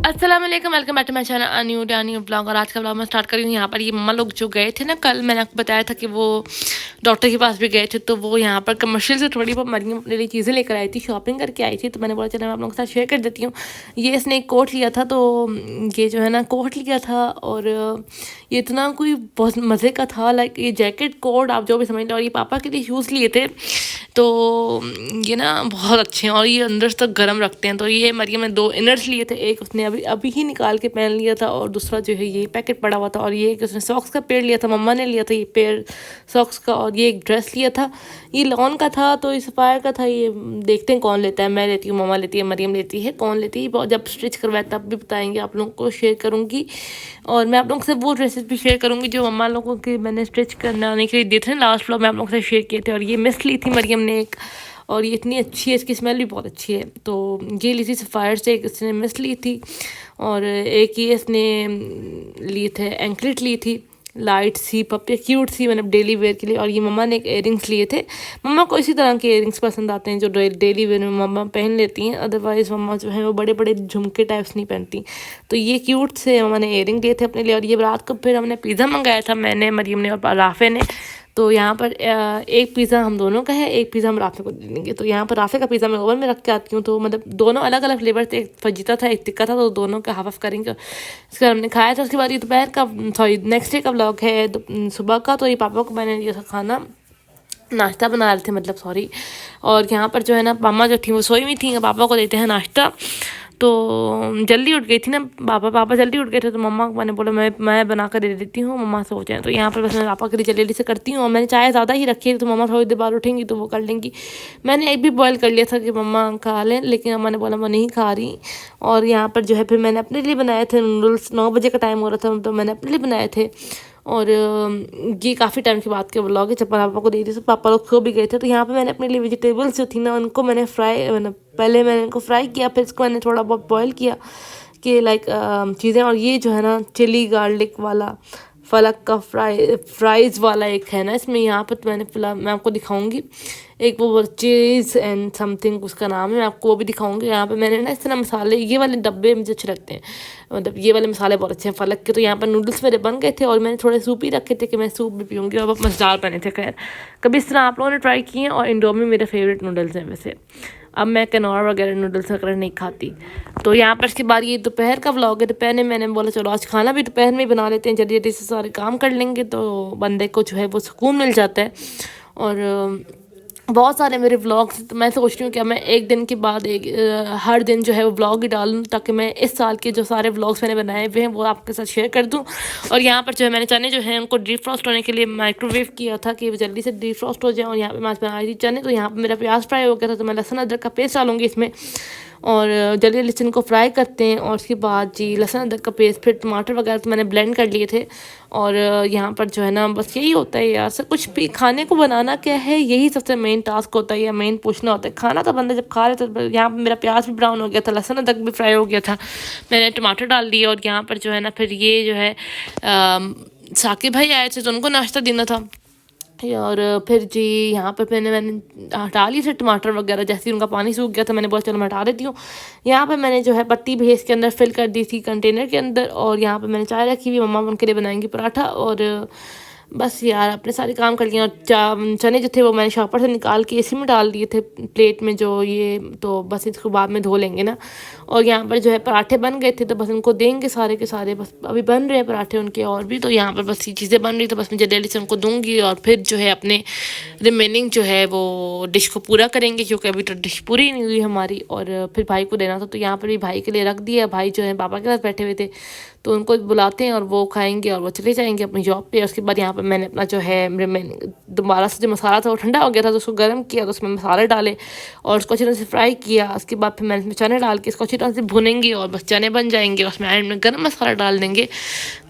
अस्सलाम वालेकुम, welcome back to my channel new blog. और आज का ब्लॉग मैं स्टार्ट कर रही हूँ। यहाँ पर ये मम्मा लोग जो गए थे ना, कल मैंने आपको बताया था कि वो डॉक्टर के पास भी गए थे, तो वो यहाँ पर कमर्शियल से थोड़ी बहुत मरियम अपने लिए चीज़ें लेकर आई थी, शॉपिंग करके आई थी। तो मैंने बोला चला मैं आप लोगों के साथ शेयर कर देती हूँ। ये इसने एक कोट लिया था, तो ये जो है ना कोट लिया था, और ये इतना कोई बहुत मज़े का था। लाइक ये जैकेट कोट आप जो भी समझ लो। और ये पापा के लिए शूज़ लिए थे, तो ये ना बहुत अच्छे हैं और ये अंदर तक गर्म रखते हैं। तो ये मरियम ने 2 इनर्स लिए थे, एक उसने अभी अभी ही निकाल के पहन लिया था, और दूसरा जो है ये पैकेट पड़ा हुआ था। और ये एक उसने सॉक्स का पेड़ लिया था, मम्मा ने लिया था ये पेड़ सॉक्स का। और ये एक ड्रेस लिया था, ये लॉन का था, तो ये सफ़ायर का था। ये देखते हैं कौन लेता है, मैं लेती हूँ, मम्मा लेती है, मरियम लेती है, कौन लेती है। जब स्टिच करवाए तब भी बताएंगे, आप लोगों को शेयर करूँगी। और मैं आप लोगों से वो ड्रेसेस भी शेयर करूँगी जो मम्मा लोगों के मैंने स्टिच करने के लिए दिए थे, लास्ट व्लॉग में आप लोगों से शेयर किए थे। और ये मिस ली थी मरियम ने एक, और ये इतनी अच्छी है, इसकी स्मेल भी बहुत अच्छी है। तो ये ली थी सफ़ायर से, एक इसने मिस ली थी, और एक ये इसने लिए थे एंकलेट ली थी, लाइट सी पप्पी क्यूट सी, मतलब डेली वेयर के लिए। और ये मम्मा ने एक इयरिंग्स लिए थे। मम्मा को इसी तरह के इयरिंग्स पसंद आते हैं जो डेली वेयर में मम्मा पहन लेती हैं, अदरवाइज़ मम्मा जो है वो बड़े बड़े झुमके टाइप्स नहीं पहनती। तो ये क्यूट से मम्मा ने इयरिंग लिए थे अपने लिए। और ये रात को फिर हमने पिज़्ज़ा मंगाया था, मैंने, मरियम ने और राफ़े ने। तो यहाँ पर एक पिज़्ज़ा हम दोनों का है, एक पिज़्ज़ा हम राफ़े को दे देंगे। तो यहाँ पर राफ़े का पिज़्ज़ा मैं ओवन में रख के आती हूँ, तो मतलब दोनों अलग अलग फ्लेवर थे, एक फजीता था एक तिक्का था, तो दोनों का हाफ करेंगे। इसके बाद हमने खाया था। उसके बाद ये दोपहर का, सॉरी नेक्स्ट डे का व्लॉग है, सुबह का। तो ये पापा को मैंने दिया था खाना, नाश्ता बना रहे थे मतलब, सॉरी। और यहाँ पर जो है ना पापा जो थी वो सोई हुई थी, पापा को देते हैं नाश्ता। तो जल्दी उठ गई थी ना पापा जल्दी उठ गए थे, तो मम्मा को मैंने बोला मैं बना कर दे देती हूँ, मम्मा सो जाए। तो यहाँ पर बस मैं पापा के लिए जल्दी से करती हूँ। और मैंने चाय ज़्यादा ही रखी है, तो मम्मा थोड़ी देर बाद उठेंगी तो वो कर लेंगी। मैंने एक भी बॉयल कर लिया था कि मम्मा खा लें, लेकिन मम्मा ने बोला मैं नहीं खा रही। और यहाँ पर जो है फिर मैंने अपने लिए बनाए थे नूडल्स, 9 बजे का टाइम हो रहा था, तो मैंने अपने लिए बनाए थे। और ये काफ़ी टाइम के बाद के व्लॉग है, जब पापा को दी थी तो पापा लोग सो भी गए थे। तो यहाँ पे मैंने अपने लिए वेजिटेबल्स जो थी ना उनको मैंने पहले मैंने इनको फ्राई किया, फिर इसको मैंने थोड़ा बहुत बॉयल किया कि लाइक चीज़ें। और ये जो है ना चिली गार्लिक वाला फलक का फ्राइज़ वाला एक है ना इसमें, यहाँ पर मैंने फिलहाल मैं आपको दिखाऊंगी, एक वो चीज़ एंड समथिंग उसका नाम है, मैं आपको वो भी दिखाऊंगी। यहाँ पे मैंने ना इस तरह मसाले, ये वाले डब्बे मुझे अच्छे लगते हैं, मतलब ये वाले मसाले बहुत अच्छे हैं फलक के। तो यहाँ पर नूडल्स मेरे बन गए थे, और मैंने थोड़े सूप ही रखे थे कि मैं सूप भी पीऊँगी, और बहुत मज़ेदार बने थे। खैर कभी इस तरह आप लोगों ने ट्राई किए हैं। और इंडोमी मेरे फेवरेट नूडल्स हैं वैसे, अब मैं कनौर वगैरह नूडल्स वगैरह नहीं खाती। तो यहाँ पर इसके बाद ये दोपहर का व्लॉग है। दोपहर में मैंने बोला चलो आज खाना भी दोपहर में ही बना लेते हैं, जल्दी जल्दी से सारे काम कर लेंगे, तो बंदे को जो है वो सुकून मिल जाता है। और बहुत सारे मेरे व्लॉग्स, तो मैं सोच रही हूँ कि मैं एक दिन के बाद हर दिन जो है वो व्लॉग ही डालूँ, ताकि मैं इस साल के जो सारे व्लॉग्स मैंने बनाए हुए हैं वो आपके साथ शेयर कर दूँ। और यहाँ पर जो है मैंने चने जो है उनको डीप फ्रॉस्ट होने के लिए माइक्रोवेव किया था कि वो जल्दी से डीप फ्रॉस्ट हो जाए। और यहाँ पर मैं आज बना रही थी चने, तो यहाँ पर मेरा प्याज फ्राई हो गया था, तो मैं लहसुन अदरक का पेस्ट डालूंगी इसमें, और जल्दी जल्दी इनको फ्राई करते हैं। और उसके बाद जी लहसुन अदरक का पेस्ट, फिर टमाटर वगैरह तो मैंने ब्लेंड कर लिए थे। और यहाँ पर जो है ना बस यही होता है यार, सब कुछ भी खाने को बनाना क्या है, यही सबसे मेन टास्क होता है या मेन पूछना होता है। खाना तो बंदा जब खा रहे तो यहाँ पर मेरा प्याज भी ब्राउन हो गया था, लहसुन अदरक भी फ्राई हो गया था, मैंने टमाटर डाल दिए। और यहाँ पर जो है ना फिर ये जो है साकिब भाई आए थे, तो उनको नाश्ता देना था। और फिर जी यहाँ पर मैंने हटा ली थे टमाटर वगैरह, जैसे ही उनका पानी सूख गया था मैंने बोला चलो मैं हटा देती हूँ। यहाँ पर मैंने जो है पत्ती भेज के अंदर फिल कर दी थी कंटेनर के अंदर। और यहाँ पर मैंने चाय रखी हुई, मम्मा उनके लिए बनाएंगी पराठा। और बस यार अपने सारे काम कर लिए। और चने जो थे वो मैंने शॉपर से निकाल के इसी में डाल दिए थे प्लेट में जो ये, तो बस इसको बाद में धो लेंगे ना। और यहाँ पर जो है पराठे बन गए थे, तो बस उनको देंगे सारे के सारे, बस अभी बन रहे हैं पराठे उनके और भी। तो यहाँ पर बस ये चीज़ें बन रही, तो बस मैं जल्दी से उनको दूँगी, और फिर जो है अपने रिमेनिंग जो है वो डिश को पूरा करेंगे, क्योंकि अभी तो डिश पूरी नहीं हुई हमारी। और फिर भाई को देना था, तो यहाँ पर भी भाई के लिए रख दिया। भाई जो है पापा के साथ बैठे हुए थे, तो उनको बुलाते हैं और वो खाएंगे और वो चले जाएंगे अपनी जॉब पे। उसके बाद यहाँ पर मैंने अपना जो है दोबारा से जो मसाला था वो ठंडा हो गया था, तो उसको गर्म किया, तो उसमें मसाले डाले और उसको अच्छी तरह से फ्राई किया। उसके बाद फिर मैंने इसमें चने डाल के इसको अच्छी तरह से भुनेंगे, और बस चने बन जाएंगे। उसमें एंड में गर्म मसाला डाल देंगे।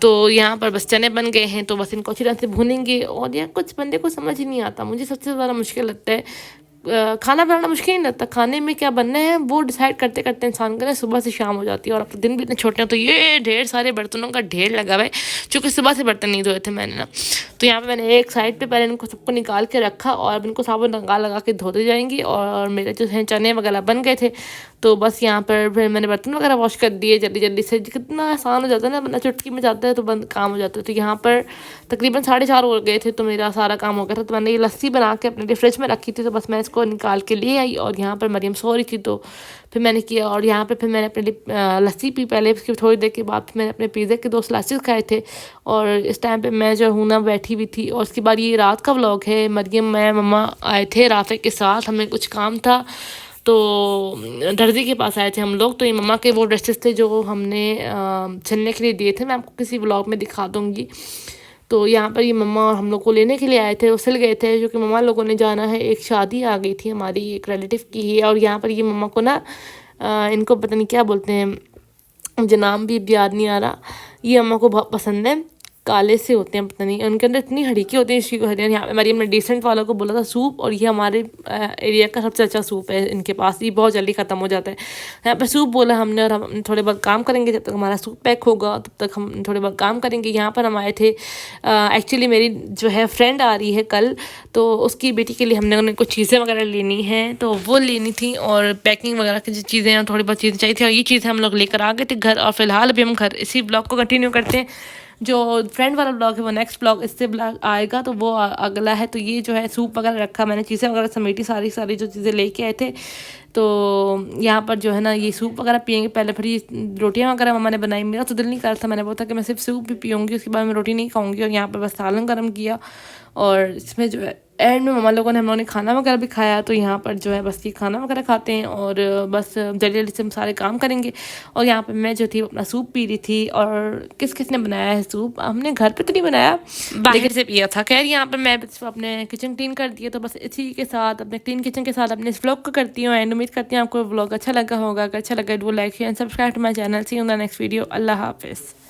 तो यहाँ पर बस चने बन गए हैं, तो बस इनको अच्छी तरह से भुनेंगे। और यहाँ कुछ बंदे को समझ ही नहीं आता, मुझे सबसे ज़्यादा मुश्किल लगता है खाना बनाना मुश्किल नहीं लगता, खाने में क्या बनना है वो डिसाइड करते करते इंसान का सुबह से शाम हो जाती है। और अब तो दिन भी इतने छोटे हैं, तो ये ढेर सारे बर्तनों का ढेर लगा हुआ है, क्योंकि सुबह से बर्तन नहीं धोए थे मैंने ना। तो यहाँ पे मैंने एक साइड पे पहले इनको सबको निकाल के रखा, और अब इनको साबुन लगा लगा के धोते जाएंगी। और मेरे जो है चने वगैरह बन गए थे, तो बस यहाँ पर फिर मैंने बर्तन वगैरह वॉश कर दिए जल्दी जल्दी से। कितना आसान हो जाता है ना, बंदा चुटकी में जाता है तो बंद काम हो जाता है। तो यहाँ पर तकरीबन 4:30 हो गए थे तो मेरा सारा काम हो गया था। तो मैंने ये लस्सी बना के अपने लिए फ्रिज में रखी थी, तो बस मैं इसको निकाल के ले आई और यहाँ पर मरियम सो रही थी तो फिर मैंने किया। और यहाँ पर फिर मैंने अपने लिए लस्सी पी पहले, उसकी थोड़ी देर के बाद मैंने अपने पिज़्ज़ा के 2 स्लाइसेस खाए थे। और इस टाइम पे मैं जो हूँ ना बैठी हुई थी। और उसके बाद ये रात का व्लॉग है। मरियम, मैं, मम्मा आए थे राफे के साथ, हमें कुछ काम था तो दर्जी के पास आए थे हम लोग। तो ये मम्मा के वो ड्रेसेस थे जो हमने सिलने के लिए दिए थे, मैं आपको किसी व्लॉग में दिखा दूँगी। तो यहाँ पर ये मम्मा और हम लोग को लेने के लिए आए थे, वो सिल गए थे, जो कि मम्मा लोगों ने जाना है, एक शादी आ गई थी हमारी एक रिलेटिव की ही। और यहाँ पर ये मम्मा को ना इनको पता नहीं क्या बोलते हैं, मुझे नाम भी याद नहीं आ रहा। ये अम्मा को बहुत पसंद है, काले से होते हैं पता नहीं, उनके अंदर इतनी हड़ीकी होती है। इसकी हरियाणा यहाँ पे मरियम ने डिसेंट वालों को बोला था सूप, और ये हमारे एरिया का सबसे अच्छा सूप है इनके पास, ये बहुत जल्दी ख़त्म हो जाता है। यहाँ पे सूप बोला हमने, और हम थोड़े बहुत काम करेंगे, जब तक हमारा सूप पैक होगा तब तक हम थोड़े बहुत काम करेंगे। यहाँ पर हम आए थे, एक्चुअली मेरी जो है फ्रेंड आ रही है कल, तो उसकी बेटी के लिए हमने उन्हें कुछ चीज़ें वगैरह लेनी हैं, तो वो लेनी थी। और पैकिंग वगैरह की जो चीज़ें हैं, थोड़ी बहुत चीज़ें चाहिए थी, और ये चीज़ें हम लोग लेकर आ गए थे घर। और फिलहाल अभी हम घर इसी ब्लॉग को कंटिन्यू करते हैं। जो फ्रेंड वाला ब्लॉग है वो नेक्स्ट ब्लॉग इससे ब्लॉग आएगा, तो वो अगला है। तो ये जो है सूप वगैरह रखा, मैंने चीज़ें वगैरह समेटी, सारी जो चीज़ें लेके आए थे। तो यहाँ पर जो है ना ये सूप वगैरह पियेंगे पहले, फिर ये रोटियाँ वगैरह मम्मा ने बनाई। मेरा तो दिल नहीं कर रहा था, मैंने बोला था कि मैं सिर्फ सूप भी पीऊँगी, उसके बाद मैं रोटी नहीं खाऊँगी। और यहाँ पर बस सालन गर्म किया, और इसमें जो है एंड में मम्मा लोगों ने, हम लोगों ने खाना वगैरह भी खाया। तो यहाँ पर जो है बस ये खाना वगैरह खाते हैं, और बस जल्दी जल्दी से हम सारे काम करेंगे। और यहाँ पे मैं जो थी अपना सूप पी रही थी। और किस किस ने बनाया है सूप, हमने घर पे तो नहीं बनाया, बाहर से पिया था। खैर यहाँ पे मैं अपने किचन क्लीन कर दिया, तो बस इसी के साथ अपने क्लीन किचन के साथ अपने इस व्लॉग को करती हूँ एंड। उम्मीद करती हूँ आपको व्लॉग अच्छा लगा होगा। अगर अच्छा लगा तो like share and subscribe to my channel. See you in the next video. अल्लाह हाफिज़।